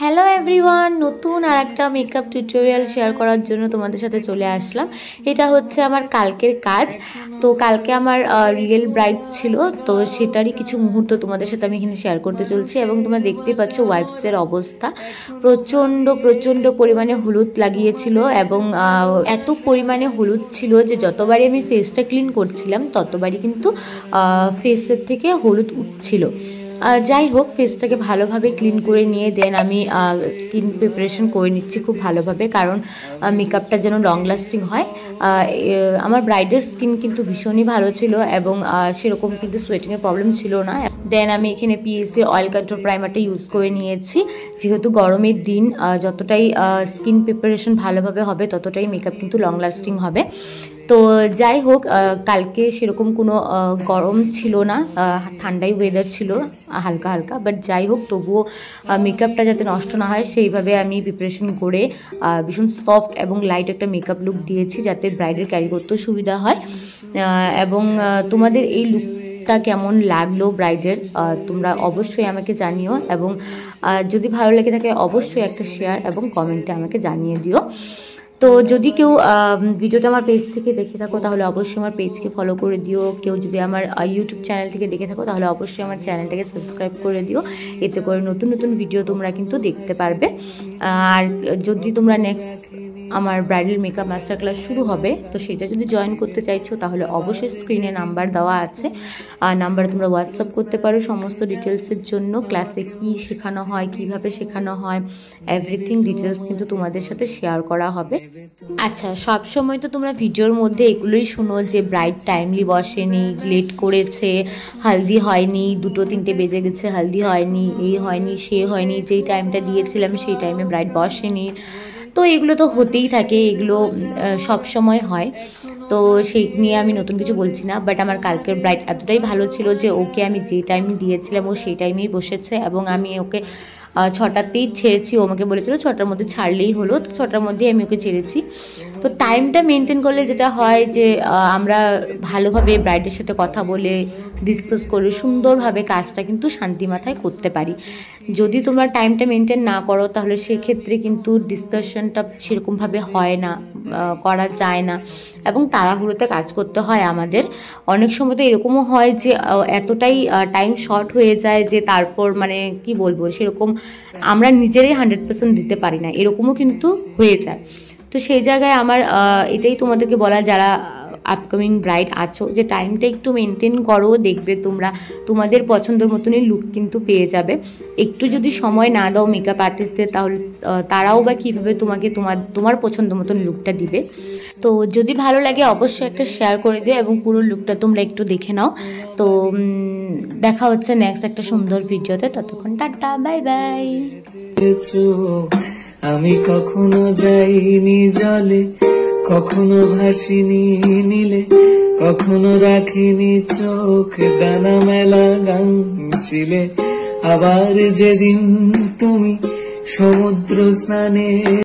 Hello everyone, নতুন আর একটা makeup tutorial share করার জন্য তোমাদের সাথে চলে আসলাম। এটা হচ্ছে আমার কালকের কাজ। তো কালকে আমার রিয়েল ব্রাইড ছিল, তো সেটারই কিছু মুহূর্ত তোমাদের সাথে আমি এখানে শেয়ার করতে চলছি। এবং তোমরা দেখতে পাচ্ছ ওয়াইপসের অবস্থা প্রচণ্ড পরিমাণে হলুদ লাগিয়েছিল এবং এত পরিমাণে হলুদ ছিল যে যতবারই আমি ফেসটা ক্লিন করছিলাম ততবারই কিন্তু ফেসের থেকে হলুদ উঠছিল। যাই হোক, ফেসটাকে ভালোভাবে ক্লিন করে নিয়ে দেন আমি স্কিন প্রিপারেশন করে নিচ্ছি খুব ভালোভাবে, কারণ মেকআপটা যেন লং লাস্টিং হয়। আমার ব্রাইডের স্কিন কিন্তু ভীষণই ভালো ছিল এবং সেরকম কিন্তু সোয়েটিংয়ের প্রবলেম ছিল না। দেন আমি এখানে পিএসসির অয়েল কন্ট্রোল প্রাইমারটা ইউজ করে নিয়েছি, যেহেতু গরমের দিন যতটাই স্কিন প্রিপারেশন ভালোভাবে হবে ততটাই মেকআপ কিন্তু লং লাস্টিং হবে। তো যাই হোক, কালকে সেরকম কোনো গরম ছিল না, ঠান্ডাই ওয়েদার ছিল হালকা হালকা, বাট যাই হোক তবুও মেকআপটা যাতে নষ্ট না হয় সেইভাবে আমি প্রিপারেশন করে ভীষণ সফট এবং লাইট একটা মেকআপ লুক দিয়েছি, যাতে ব্রাইডের ক্যারি করতেও সুবিধা হয়। এবং তোমাদের এই লুকটা কেমন লাগলো ব্রাইডের, তোমরা অবশ্যই আমাকে জানিও, এবং যদি ভালো লেগে থাকে অবশ্যই একটা শেয়ার এবং কমেন্টে আমাকে জানিয়ে দিও। তো যদি কেউ ভিডিওটা আমার পেজ থেকে দেখে থাকো তাহলে অবশ্যই আমার পেজকে ফলো করে দিও। কেউ যদি আমার ইউটিউব চ্যানেল থেকে দেখে থাকো তাহলে অবশ্যই আমার চ্যানেলটাকে সাবস্ক্রাইব করে দিও, এতে করে নতুন নতুন ভিডিও তোমরা কিন্তু দেখতে পারবে। আর যদি তোমরা নেক্সট আমার ব্রাইডাল মেকআপ মাস্টার ক্লাস শুরু হবে, তো সেটা যদি জয়েন করতে চাইছো তাহলে অবশ্যই স্ক্রিনে নাম্বার দেওয়া আছে, নাম্বারে তোমরা হোয়াটসঅ্যাপ করতে পারো সমস্ত ডিটেলসের জন্য। ক্লাসে কী শেখানো হয়, কিভাবে শেখানো হয়, এভরিথিং ডিটেলস কিন্তু তোমাদের সাথে শেয়ার করা হবে। আচ্ছা, সব সময় তো তোমরা ভিডিওর মধ্যে এগুলোই শুনো যে ব্রাইড টাইমলি বসেনি, লেট করেছে, হালদি হয়নি, 2-3 বেজে গেছে, হালদি হয়নি, এই হয়নি সে হয়নি, যেই টাইমটা দিয়েছিলাম সেই টাইমে ব্রাইড বসেনি। তো এগুলো তো হতেই থাকে, এগুলো সব সময় হয়, তো সেই নিয়ে আমি নতুন কিছু বলছি না। বাট আমার কালকের ব্রাইড এতটাই ভালো ছিল যে ওকে আমি যে টাইম দিয়েছিলাম ও সেই টাইমেই বসেছে, এবং আমি ওকে 6টাতেই ছেড়েছি। ও আমাকে বলেছিল 6টার মধ্যে ছাড়লেই হলো, তো 6টার মধ্যেই আমি ওকে ছেড়েছি। তো টাইমটা মেনটেন করলে যেটা হয় যে আমরা ভালোভাবে ব্রাইডের সাথে কথা বলে ডিসকাস করে সুন্দরভাবে কাজটা কিন্তু শান্তি মাথায় করতে পারি। যদি তোমরা টাইমটা মেনটেন না করো তাহলে সেক্ষেত্রে কিন্তু ডিসকাশনটা সেরকমভাবে হয় না, করা যায় না, এবং তাড়াহুড়োতে কাজ করতে হয় আমাদের। অনেক সময় তো এরকমও হয় যে এতটাই টাইম শর্ট হয়ে যায় যে তারপর মানে কি বলবো, সেরকম আমরা নিজেরাই 100% দিতে পারি না, এরকমও কিন্তু হয়ে যায়। তো সেই জায়গায় আমার এটাই তোমাদেরকে বলা, যারা আপকামিং ব্রাইড আছো, যে টাইমটা একটু মেনটেন করো, দেখবে তোমরা তোমাদের পছন্দের মতনই লুক কিন্তু পেয়ে যাবে। একটু যদি সময় না দাও মেকআপ আর্টিস্টদের, তাহলে তারাও বা কীভাবে তোমাকে তোমার পছন্দ মতন লুকটা দিবে। তো যদি ভালো লাগে অবশ্যই একটা শেয়ার করে দিও এবং পুরো লুকটা তোমরা একটু দেখে নাও। তো দেখা হচ্ছে নেক্সট একটা সুন্দর ভিডিওতে, ততক্ষণ টাটা, বাই বাই। আমি কখনো যাইনি জলে, কখনো ভাসিনি নীলে, কখনো রাখিনি চোখ ডানা মেলা গান ছিলে। আবার যেদিন তুমি সমুদ্র স্নানে